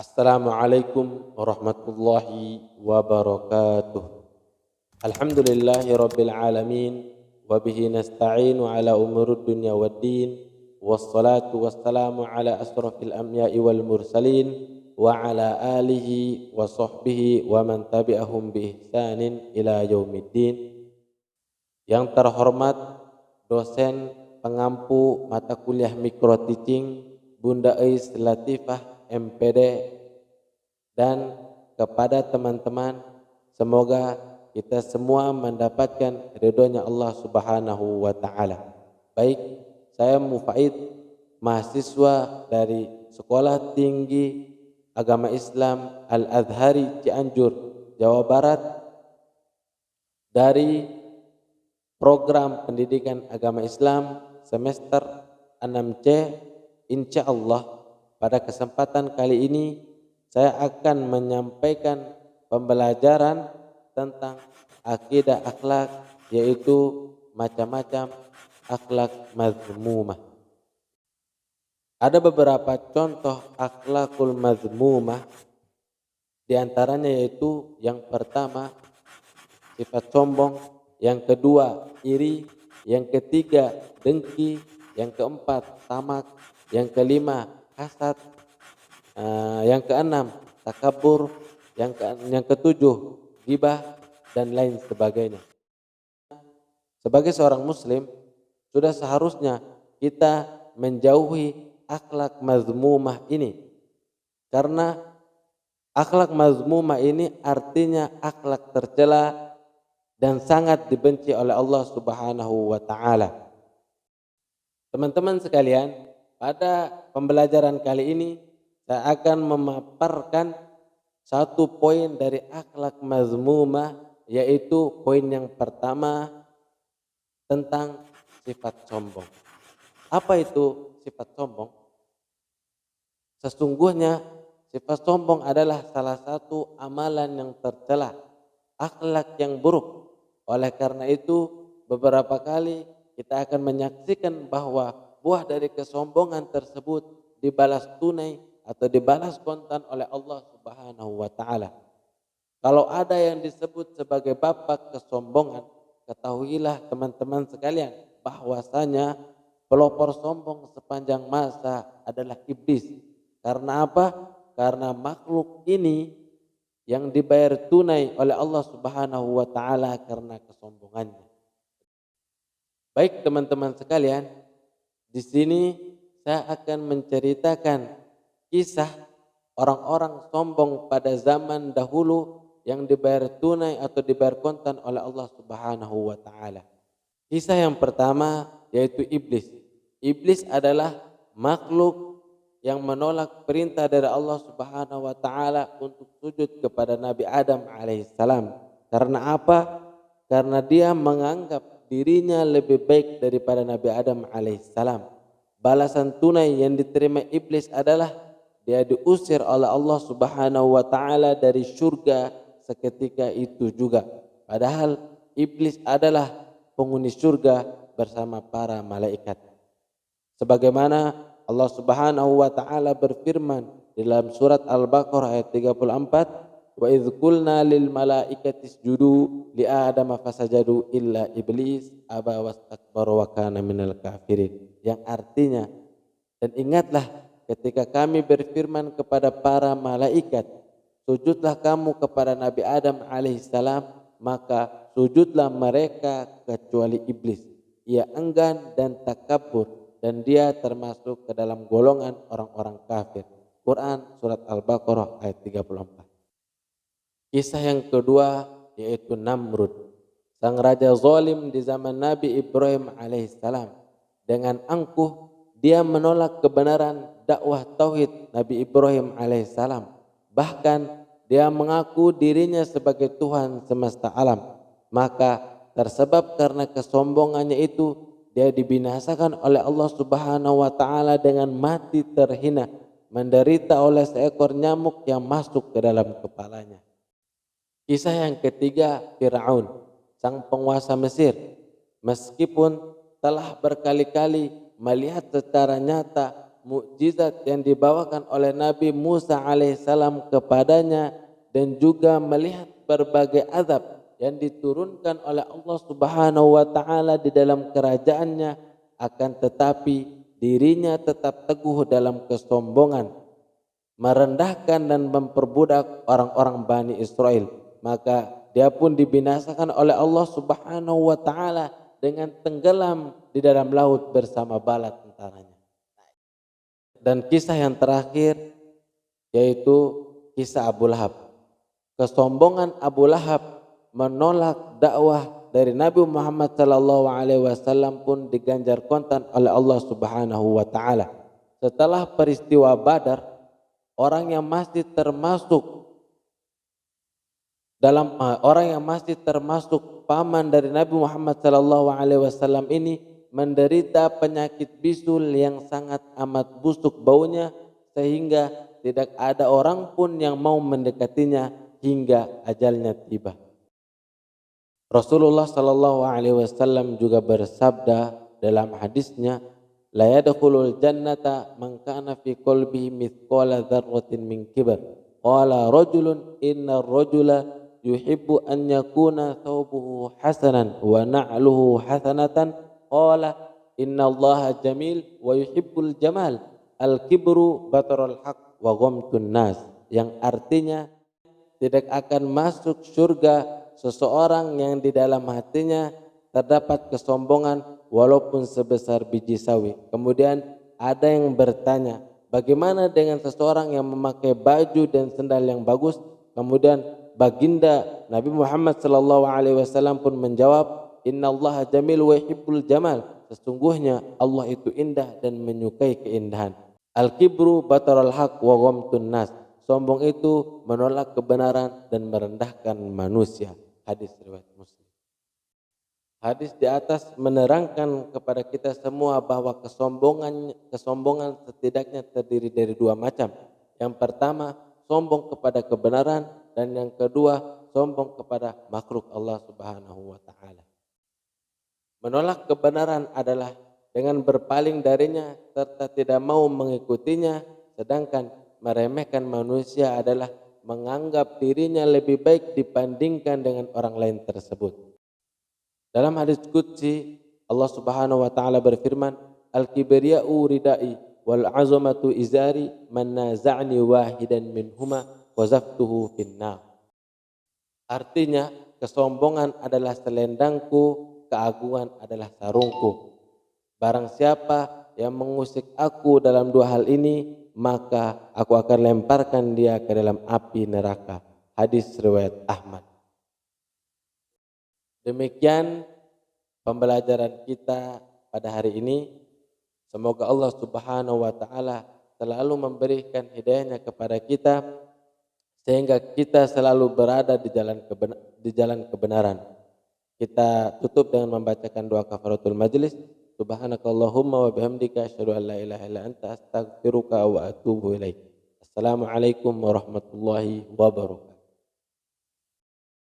Assalamualaikum warahmatullahi wabarakatuh. Alhamdulillahi rabbil alamin wa bihi nasta'inu ala umurud dunya waddin wassalatu wassalamu ala asrafil anbiya'i wal mursalin wa ala alihi wa sahbihi wa man tabi'ahum bi ihsanin ila yaumiddin. Yang terhormat dosen pengampu mata kuliah mikro teaching Bunda Ais Latifah MPD, dan kepada teman-teman, semoga kita semua mendapatkan ridhonya Allah Subhanahu wa taala. Baik, saya Mufaid, mahasiswa dari Sekolah Tinggi Agama Islam Al-Azhari Cianjur, Jawa Barat, dari program pendidikan agama Islam semester 6C. Insya Allah pada kesempatan kali ini saya akan menyampaikan pembelajaran tentang akidah akhlak, yaitu macam-macam akhlak mazmumah. Ada beberapa contoh akhlakul mazmumah, diantaranya yaitu yang pertama sifat sombong, yang kedua iri, yang ketiga dengki, yang keempat tamak, yang kelima hasad, yang keenam takabur, yang ketujuh ghibah, dan lain sebagainya. Sebagai seorang muslim, sudah seharusnya kita menjauhi akhlak mazmumah ini, karena akhlak mazmumah ini artinya akhlak tercela dan sangat dibenci oleh Allah Subhanahu wa taala. Teman-teman sekalian, pada pembelajaran kali ini saya akan memaparkan satu poin dari akhlak mazmumah, yaitu poin yang pertama tentang sifat sombong. Apa itu sifat sombong? Sesungguhnya sifat sombong adalah salah satu amalan yang tercela, akhlak yang buruk. Oleh karena itu, beberapa kali kita akan menyaksikan bahwa buah dari kesombongan tersebut dibalas tunai atau dibalas kontan oleh Allah Subhanahu wa taala. Kalau ada yang disebut sebagai bapak kesombongan, ketahuilah teman-teman sekalian bahwasanya pelopor sombong sepanjang masa adalah iblis. Karena apa? Karena makhluk ini yang dibayar tunai oleh Allah Subhanahu wa taala karena kesombongannya. Baik teman-teman sekalian, di sini saya akan menceritakan kisah orang-orang sombong pada zaman dahulu yang dibayar tunai atau dibayar kontan oleh Allah Subhanahu wa taala. Kisah yang pertama yaitu iblis. Iblis adalah makhluk yang menolak perintah dari Allah Subhanahu wa taala untuk sujud kepada Nabi Adam alaihissalam. Karena apa? Karena dia menganggap dirinya lebih baik daripada Nabi Adam alaihissalam. Balasan tunai yang diterima iblis adalah dia diusir oleh Allah Subhanahu wa taala dari surga seketika itu juga. Padahal iblis adalah penghuni surga bersama para malaikat. Sebagaimana Allah Subhanahu wa taala berfirman dalam surat Al-Baqarah ayat 34, wa idz qulna lil malaikati isjudu li adama fasajadu illa iblis aba wastakbara wa kana minal kafirin. Yang artinya, dan ingatlah ketika kami berfirman kepada para malaikat, sujudlah kamu kepada Nabi Adam alaihissalam, maka sujudlah mereka kecuali iblis. Ia enggan dan takabur, dan dia termasuk ke dalam golongan orang-orang kafir. Quran surat Al-Baqarah ayat 34. Kisah yang kedua yaitu Namrud, sang raja zalim di zaman Nabi Ibrahim alaihissalam. Dengan angkuh dia menolak kebenaran dakwah tauhid Nabi Ibrahim alaihissalam. Bahkan dia mengaku dirinya sebagai Tuhan semesta alam. Maka tersebab karena kesombongannya itu, dia dibinasakan oleh Allah Subhanahu wa taala dengan mati terhina, menderita oleh seekor nyamuk yang masuk ke dalam kepalanya. Kisah yang ketiga, Fir'aun, sang penguasa Mesir. Meskipun telah berkali-kali melihat secara nyata mukjizat yang dibawakan oleh Nabi Musa alaihissalam kepadanya dan juga melihat berbagai azab yang diturunkan oleh Allah Subhanahu wa taala di dalam kerajaannya, akan tetapi dirinya tetap teguh dalam kesombongan, merendahkan dan memperbudak orang-orang Bani Israel, maka dia pun dibinasakan oleh Allah Subhanahu wa taala dengan tenggelam di dalam laut bersama bala tentaranya. Dan kisah yang terakhir yaitu kisah Abu Lahab. Kesombongan Abu Lahab menolak dakwah dari Nabi Muhammad sallallahu alaihi wasallam pun diganjar kontan oleh Allah Subhanahu wa taala. Setelah peristiwa Badar, orang yang masih termasuk paman dari Nabi Muhammad sallallahu alaihi wasallam ini menderita penyakit bisul yang sangat amat busuk baunya, sehingga tidak ada orang pun yang mau mendekatinya hingga ajalnya tiba. Rasulullah sallallahu alaihi wasallam juga bersabda dalam hadisnya, la yadkhulul jannata man kana fi qalbihi mithqala dzarratin min kibr. Qala rajulun innar rajula yuhibbu an yakuna thawbuhu hasanan wa na'luhu hasanatan. Qala innallaha jamil wa yuhibbul jamal. Al-kibru batarul haq wa ghamtun nas. Yang artinya tidak akan masuk surga seseorang yang di dalam hatinya terdapat kesombongan walaupun sebesar biji sawi. Kemudian ada yang bertanya, bagaimana dengan seseorang yang memakai baju dan sendal yang bagus? Kemudian baginda Nabi Muhammad sallallahu alaihi wasallam pun menjawab, innallaha jamil wa yuhibbul jamal. Sesungguhnya Allah itu indah dan menyukai keindahan. Al-kibru batarul haq wa ghamtun nas. Sombong itu menolak kebenaran dan merendahkan manusia. Hadis riwayat Muslim. Hadis di atas menerangkan kepada kita semua bahwa kesombongan setidaknya terdiri dari dua macam. Yang pertama, sombong kepada kebenaran, dan yang kedua, sombong kepada makhluk Allah Subhanahu wa taala. Menolak kebenaran adalah dengan berpaling darinya serta tidak mau mengikutinya, sedangkan meremehkan manusia adalah menganggap dirinya lebih baik dibandingkan dengan orang lain tersebut. Dalam hadis qudsi, Allah Subhanahu wa taala berfirman, al-kibriya'u ridai wal 'azamatu izari man naza'ni wahidan minhuma qazaftuhu finnar. Artinya, kesombongan adalah selendangku, keagungan adalah sarungku. Barang siapa yang mengusik aku dalam dua hal ini, maka aku akan lemparkan dia ke dalam api neraka. Hadis riwayat Ahmad. Demikian pembelajaran kita pada hari ini. Semoga Allah Subhanahu wa taala selalu memberikan hidayahnya kepada kita sehingga kita selalu berada di jalan kebenaran. Kita tutup dengan membacakan doa kafaratul majlis. Subhanakallahumma wa bihamdika asyhadu an la ilaha illa anta astaghfiruka wa atubu ilaik. Assalamualaikum warahmatullahi wabarakatuh.